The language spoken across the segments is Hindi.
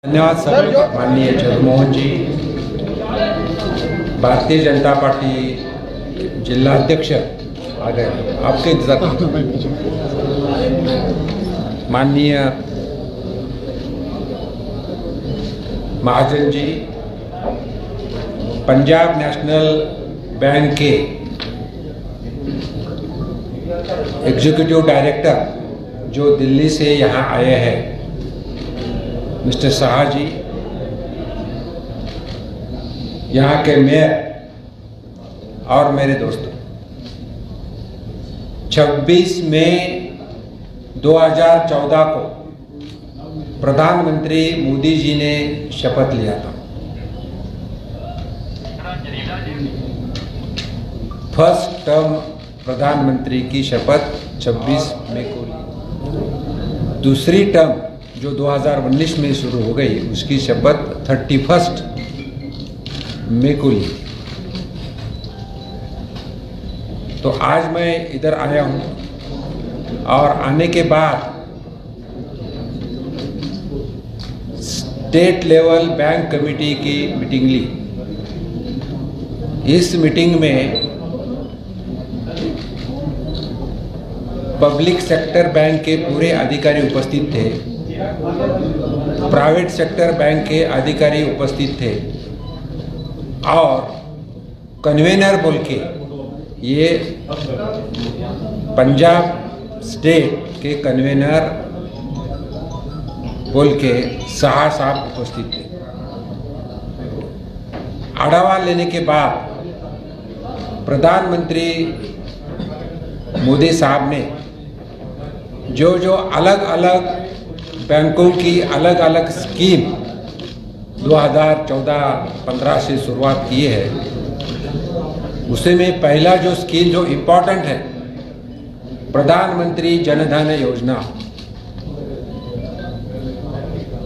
धन्यवाद सर। माननीय जगमोहन जी, भारतीय जनता पार्टी जिला अध्यक्ष आ गए, आपके इंतजार। माननीय महाजन जी, पंजाब नेशनल बैंक के एग्जीक्यूटिव डायरेक्टर जो दिल्ली से यहाँ आए हैं, मिस्टर शाह जी, यहाँ के मेयर और मेरे दोस्तों, 26 मई 2014 को प्रधानमंत्री मोदी जी ने शपथ लिया था। फर्स्ट टर्म प्रधानमंत्री की शपथ 26 मई को ली। दूसरी टर्म जो 2019 में शुरू हो गई, उसकी शपथ 31 मई को ली। तो आज मैं इधर आया हूं और आने के बाद स्टेट लेवल बैंक कमेटी की मीटिंग ली। इस मीटिंग में पब्लिक सेक्टर बैंक के पूरे अधिकारी उपस्थित थे, प्राइवेट सेक्टर बैंक के अधिकारी उपस्थित थे और कन्वेनर बोल के ये पंजाब स्टेट के कन्वेनर बोल के शाह साहब उपस्थित थे। आढ़ावा लेने के बाद प्रधानमंत्री मोदी साहब ने जो जो अलग अलग बैंकों की अलग अलग स्कीम 2014-15 से शुरुआत की है, उसे में पहला जो स्कीम जो इम्पोर्टेंट है, प्रधानमंत्री जन धन योजना,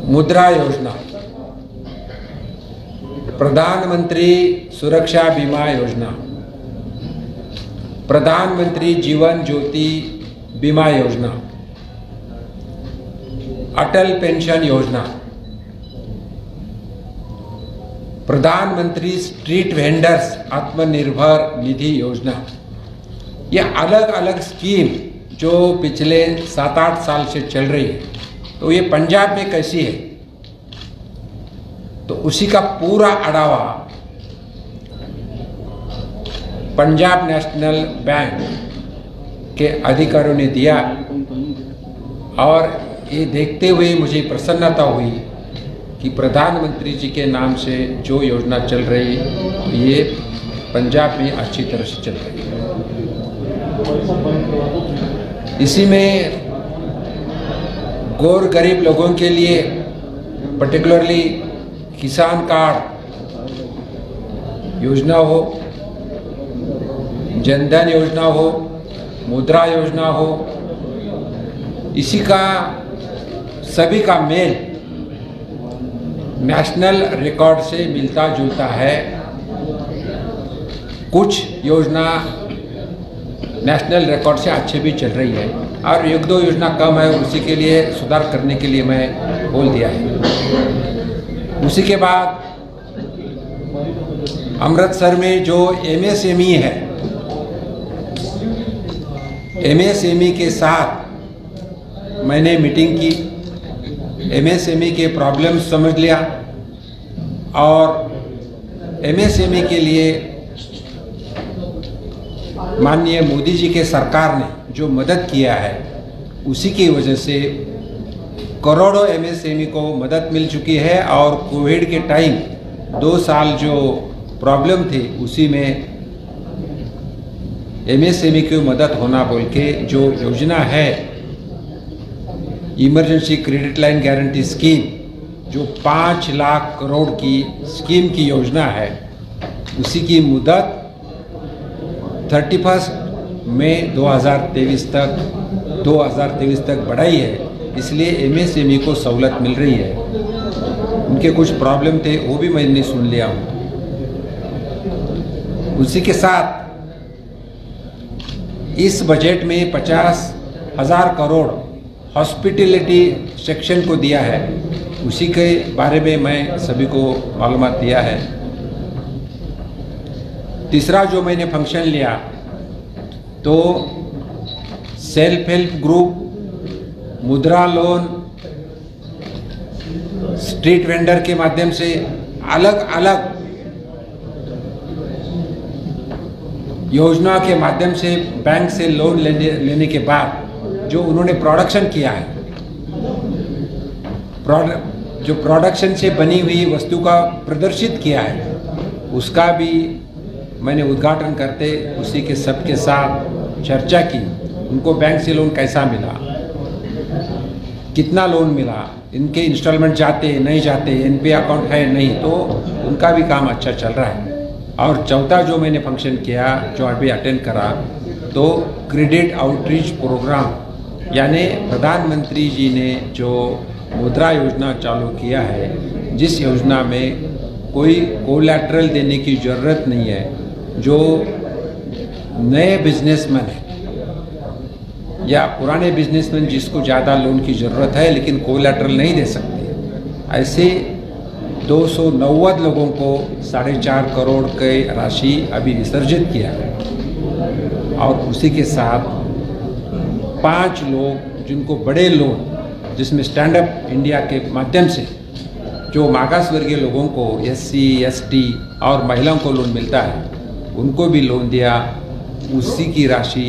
मुद्रा योजना, प्रधानमंत्री सुरक्षा बीमा योजना, प्रधानमंत्री जीवन ज्योति बीमा योजना, अटल पेंशन योजना, प्रधानमंत्री स्ट्रीट वेंडर्स आत्मनिर्भर निधि योजना, ये अलग अलग स्कीम जो पिछले 7-8 साल से चल रही है। तो ये पंजाब में कैसी है, तो उसी का पूरा आढ़ावा पंजाब नेशनल बैंक के अधिकारियों ने दिया और ये देखते हुए मुझे प्रसन्नता हुई कि प्रधानमंत्री जी के नाम से जो योजना चल रही है, ये पंजाब में अच्छी तरह से चल रही है। इसी में गौर गरीब लोगों के लिए पर्टिकुलरली किसान कार्ड योजना हो, जनधन योजना हो, मुद्रा योजना हो, इसी का सभी का मेल नेशनल रिकॉर्ड से मिलता जुलता है। कुछ योजना नेशनल रिकॉर्ड से अच्छे भी चल रही है और एक दो योजना कम है, उसी के लिए सुधार करने के लिए मैं बोल दिया है। उसी के बाद अमृतसर में जो एमएसएमई है, एमएसएमई के साथ मैंने मीटिंग की, एमएसएमई के प्रॉब्लम समझ लिया और एमएसएमई के लिए माननीय मोदी जी के सरकार ने जो मदद किया है, उसी की वजह से करोड़ों एमएसएमई को मदद मिल चुकी है और कोविड के टाइम 2 साल जो प्रॉब्लम थी, उसी में एमएसएमई की मदद होना बोल के जो योजना है, emergency credit line guarantee scheme, जो 5 लाख करोड़ की स्कीम की योजना है, उसी की मुदत 31 मई 2023 तक बढ़ाई है। इसलिए एमएसएमई को सहूलत मिल रही है। उनके कुछ प्रॉब्लम थे, वो भी मैंने सुन लिया हूँ। उसी के साथ इस बजट में 50,000 करोड़ हॉस्पिटैलिटी सेक्शन को दिया है उसी के बारे में मैं सभी को मालूमात दिया है। तीसरा जो मैंने फंक्शन लिया तो सेल्फ हेल्प ग्रुप, मुद्रा लोन, स्ट्रीट वेंडर के माध्यम से अलग अलग योजना के माध्यम से बैंक से लोन लेने के बाद जो उन्होंने प्रोडक्शन किया है, जो प्रोडक्शन से बनी हुई वस्तु का प्रदर्शित किया है, उसका भी मैंने उद्घाटन करते उसी के सबके साथ चर्चा की। उनको बैंक से लोन कैसा मिला, कितना लोन मिला, इनके इंस्टॉलमेंट जाते नहीं जाते, एनपीए अकाउंट है नहीं, तो उनका भी काम अच्छा चल रहा है। और चौथा जो मैंने फंक्शन किया, जो अभी अटेंड करा, तो क्रेडिट आउटरीच प्रोग्राम, यानी प्रधानमंत्री जी ने जो मुद्रा योजना चालू किया है, जिस योजना में कोई कोलैटरल देने की ज़रूरत नहीं है। जो नए बिजनेसमैन है या पुराने बिजनेसमैन जिसको ज़्यादा लोन की ज़रूरत है लेकिन कोलैटरल नहीं दे सकते, ऐसे 290 लोगों को 4.5 करोड़ की राशि अभी विसर्जित किया है। और उसी के साथ 5 लोग जिनको बड़े लोन, जिसमें स्टैंड अप इंडिया के माध्यम से जो मागास वर्गीय लोगों को, एससी, एसटी और महिलाओं को लोन मिलता है, उनको भी लोन दिया। उसी की राशि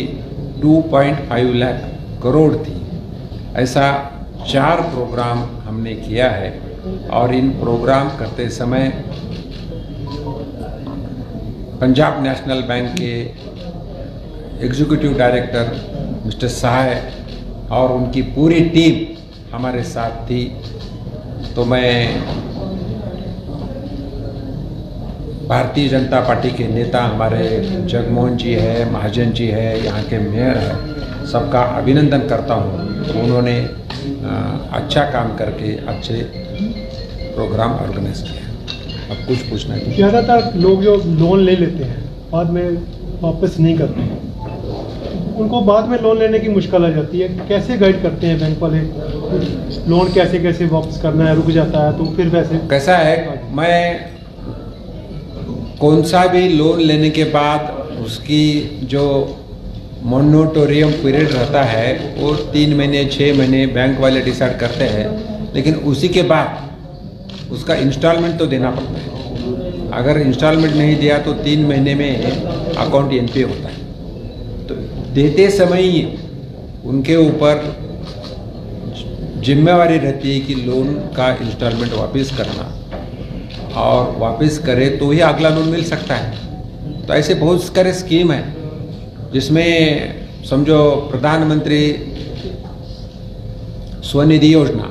2.5 लाख करोड़ थी। ऐसा 4 प्रोग्राम हमने किया है। और इन प्रोग्राम करते समय पंजाब नेशनल बैंक के एग्जीक्यूटिव डायरेक्टर मिस्टर सहाय और उनकी पूरी टीम हमारे साथ थी। तो मैं भारतीय जनता पार्टी के नेता हमारे जगमोहन जी है, महाजन जी है, यहाँ के मेयर है, सबका अभिनंदन करता हूँ। उन्होंने अच्छा काम करके अच्छे प्रोग्राम ऑर्गेनाइज किया। अब कुछ पूछना है? ज़्यादातर लोग जो लोन ले लेते हैं बाद में वापस नहीं करते, उनको बाद में लोन लेने की मुश्किल आ जाती है। कैसे गाइड करते हैं बैंक वाले, लोन कैसे कैसे वापस करना है, रुक जाता है तो फिर वैसे कैसा है? मैं कौन सा भी लोन लेने के बाद उसकी जो मोनिटोरियम पीरियड रहता है वो 3 महीने 6 महीने बैंक वाले डिसाइड करते हैं, लेकिन उसी के बाद उसका इंस्टॉलमेंट तो देना पड़ता है। अगर इंस्टॉलमेंट नहीं दिया तो 3 महीने में अकाउंट एनपीए होता है। तो देते समय ही उनके ऊपर जिम्मेवारी रहती है कि लोन का इंस्टॉलमेंट वापस करना, और वापस करे तो ही अगला लोन मिल सकता है। तो ऐसे बहुत सारे स्कीम है जिसमें समझो प्रधानमंत्री स्वनिधि योजना,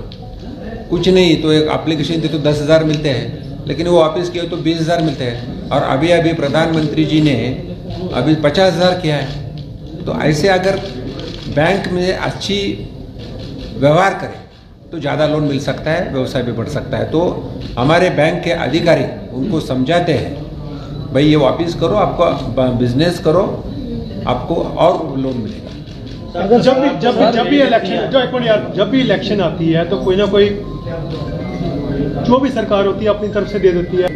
कुछ नहीं तो एक एप्लीकेशन दे तो 10,000 मिलते हैं, लेकिन वो वापस किए तो 20,000 मिलते हैं। और अभी अभी प्रधानमंत्री जी ने अभी 50,000 किया है। तो ऐसे अगर बैंक में अच्छी व्यवहार करें तो ज़्यादा लोन मिल सकता है, व्यवसाय भी बढ़ सकता है। तो हमारे बैंक के अधिकारी उनको समझाते हैं, भाई ये वापस करो, आपका बिजनेस करो, आपको और लोन मिलेगा। अगर जब भी इलेक्शन आती है तो कोई ना कोई जो भी सरकार होती है अपनी तरफ से दे देती है।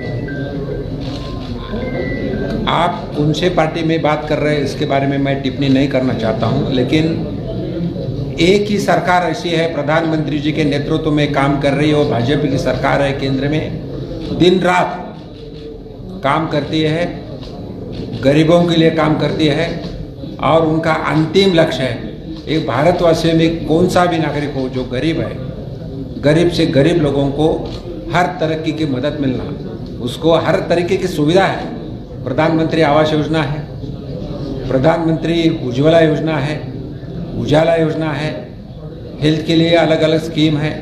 आप कौन से पार्टी में बात कर रहे हैं इसके बारे में मैं टिप्पणी नहीं करना चाहता हूं, लेकिन एक ही सरकार ऐसी है, प्रधानमंत्री जी के नेतृत्व में काम कर रही है, वो भाजपा की सरकार है केंद्र में, दिन रात काम करती है, गरीबों के लिए काम करती है। और उनका अंतिम लक्ष्य है एक भारतवासियों में कौन सा भी नागरिक हो जो गरीब है, गरीब से गरीब लोगों को हर तरह की मदद मिलना, उसको हर तरीके की सुविधा है। प्रधानमंत्री आवास योजना है, प्रधानमंत्री उज्ज्वला योजना है, उजाला योजना है, हेल्थ के लिए अलग अलग स्कीम है,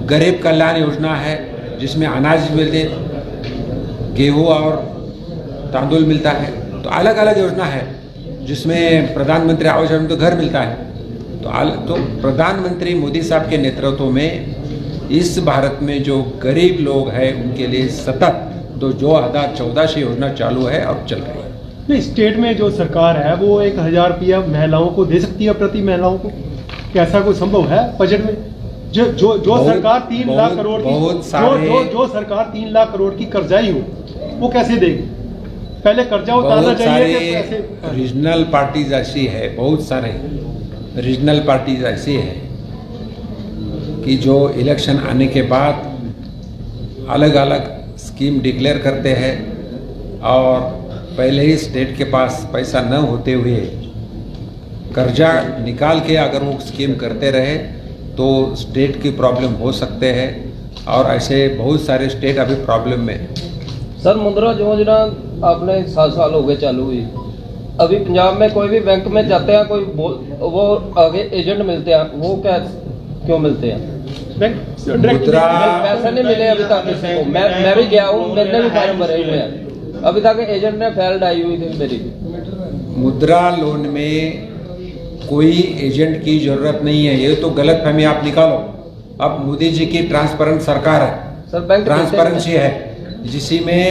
गरीब कल्याण योजना है जिसमें अनाज मिलते, गेहूँ और तांदुल मिलता है। तो अलग अलग योजना है जिसमें प्रधानमंत्री आवास योजना तो घर मिलता है। तो प्रधानमंत्री मोदी साहब के नेतृत्व में इस भारत में जो गरीब लोग हैं उनके लिए सतत 2014 से योजना चालू है और चल रही है। नहीं, स्टेट में जो सरकार है वो 1,000 रुपया महिलाओं को दे सकती है प्रति महिलाओं को, क्या ऐसा कोई संभव है बजट में? जो सरकार 3 लाख करोड़ की बहुत सारे जो सरकार 3 लाख करोड़ की कर्जाई हो वो कैसे देगी? पहले कर्जा उतारना बहुत चाहिए कि सारे पैसे। रीजनल पार्टीज ऐसी है, बहुत सारे रीजनल पार्टीज ऐसी है कि जो इलेक्शन आने के बाद अलग अलग स्कीम डिक्लेयर करते हैं और पहले ही स्टेट के पास पैसा न होते हुए कर्जा निकाल के अगर वो स्कीम करते रहे तो स्टेट की प्रॉब्लम हो सकते हैं और ऐसे बहुत सारे स्टेट अभी प्रॉब्लम में हैं। सर मुद्रा योजना आपने 7 साल हो गए चालू हुई, अभी पंजाब में कोई भी बैंक में जाते हैं कोई वो आगे एजेंट मिलते हैं, वो क्या क्यों मिलते हैं? मुद्रा पैसे नहीं मिले अभी तक किसी को। मैं भी गया हूँ, मैंने भी फॉर्म भरे हुए हैं, अभी तक एजेंट ने फेल्ड आई हुई थी मेरी। मुद्रा लोन में कोई एजेंट की जरूरत नहीं है, ये तो गलतफहमी आप निकालो। अब मोदी जी की ट्रांसपेरेंट सरकार है, सर बैंक ट्रांसपेरेंसी है, जिसमें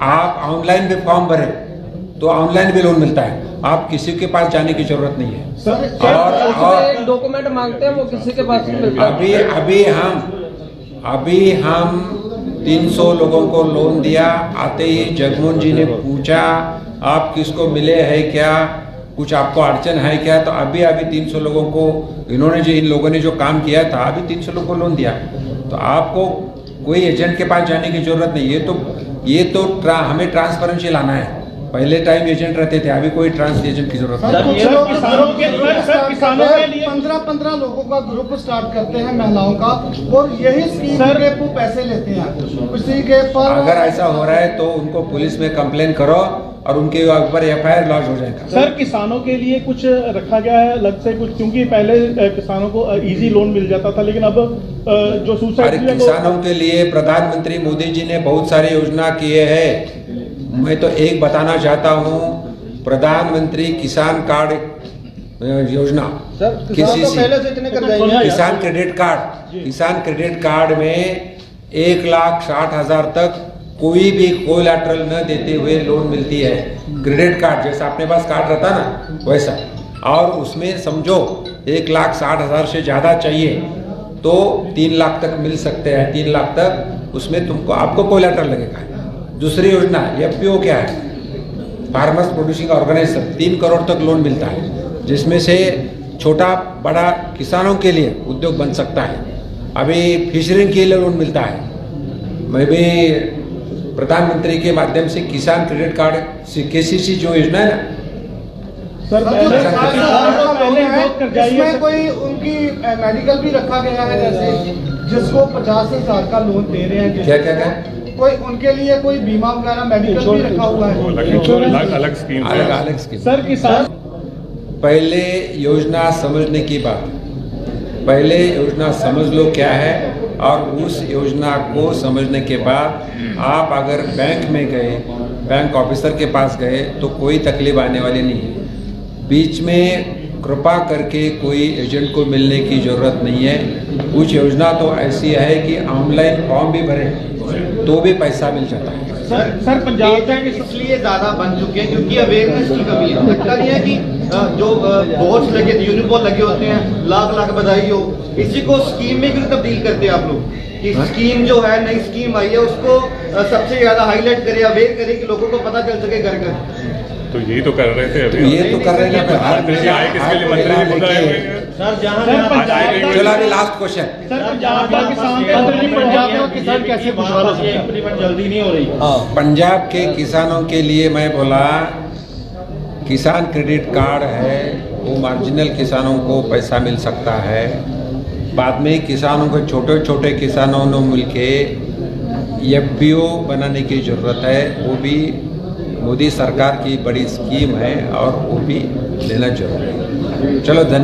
आप ऑनलाइन भी फॉर्म भरे तो ऑनलाइन भी लोन मिलता है, आप किसी के पास जाने की जरूरत नहीं है। और एक डॉक्यूमेंट मांगते हैं वो किसी के पास नहीं मिलता। अभी हम 300 लोगों को लोन दिया, आते ही जगमोहन जी ने पूछा आप किसको मिले हैं क्या, कुछ आपको अड़चन है क्या, तो अभी 300 लोगों को इन लोगों ने जो काम किया था अभी 300 लोगों को लोन दिया। तो आपको कोई एजेंट के पास जाने की जरूरत नहीं, ये तो हमें ट्रांसपेरेंसी लाना है। पहले टाइम एजेंट रहते थे, अभी कोई ट्रांस एजेंट की जरूरत नहीं। किसानों के लिए 15 लोगों का ग्रुप स्टार्ट करते हैं महिलाओं का और यही स्कीम के वो पैसे लेते हैं उसी के पर। अगर ऐसा हो रहा है तो उनको पुलिस में कंप्लेन करो और उनके ऊपर FIR लॉन्च हो जाएगा। सर किसानों के लिए कुछ रखा गया है अलग से कुछ, क्योंकि पहले किसानों को इजी लोन मिल जाता था, लेकिन अब जो सुसाइड किसानों के लिए प्रधानमंत्री मोदी जी ने बहुत सारे योजना किए हैं। मैं तो एक बताना चाहता हूँ, प्रधानमंत्री किसान कार्ड योजना, किसान क्रेडिट कार्ड में 1,60,000 तक कोई भी कोलैटरल न देते हुए लोन मिलती है। क्रेडिट कार्ड जैसा अपने पास कार्ड रहता ना वैसा, और उसमें समझो 1,60,000 से ज़्यादा चाहिए तो 3 लाख तक मिल सकते हैं। 3 लाख तक उसमें आपको कोलैटरल लगेगा। दूसरी योजना FPO क्या है, फार्मर्स प्रोड्यूसिंग ऑर्गेनाइजेशन, 3 करोड़ तक लोन मिलता है, जिसमें से छोटा बड़ा किसानों के लिए उद्योग बन सकता है। अभी फिशरिंग के लिए लोन मिलता है। मैं भी प्रधानमंत्री के माध्यम से किसान क्रेडिट कार्ड KCC जो योजना है ना सर, इसमें कोई उनकी मेडिकल भी रखा गया है, जैसे जिसको 50,000 का लोन दे रहे हैं, क्या कोई उनके लिए कोई बीमा वगैरह मेडिकल भी रखा हुआ है, अलग स्कीम। सर किसान पहले योजना समझने की बात, पहले योजना समझ लो क्या है, और उस योजना को समझने के बाद आप अगर बैंक में गए, बैंक ऑफिसर के पास गए तो कोई तकलीफ आने वाली नहीं है। बीच में कृपा करके कोई एजेंट को मिलने की ज़रूरत नहीं है। कुछ योजना तो ऐसी है कि ऑनलाइन फॉर्म भी भरे तो भी पैसा मिल जाता है। सर पंजाब में इसलिए ज़्यादा बन चुके हैं क्योंकि अवेयरनेस की कमी है। लगता नहीं है कि जो बोर्ड्स लगे यूनिफॉर्म लगे होते हैं, लाख बधाई हो, इसी को स्कीम में क्यों तब्दील करते हैं आप लोग? कि स्कीम जो है, नई स्कीम आई है, उसको सबसे ज़्यादा हाईलाइट करें, अवेयर करें कि लोगों को पता चल सके घर घर। तो यही तो कर रहे थे अभी, ये तो कर रहे हैं। चलो अभी लास्ट क्वेश्चन, पंजाब का किसान कैसे खुशहाल हो सकता है? इम्प्लीमेंट जल्दी नहीं हो रही। पंजाब के किसानों के लिए मैं बोला किसान क्रेडिट कार्ड है, वो मार्जिनल किसानों को पैसा मिल सकता है। बाद में किसानों को, छोटे छोटे किसानों ने मिलके FPO बनाने की ज़रूरत है, वो भी मोदी सरकार की बड़ी स्कीम है और वो भी लेना जरूरी है। चलो धन्यवाद।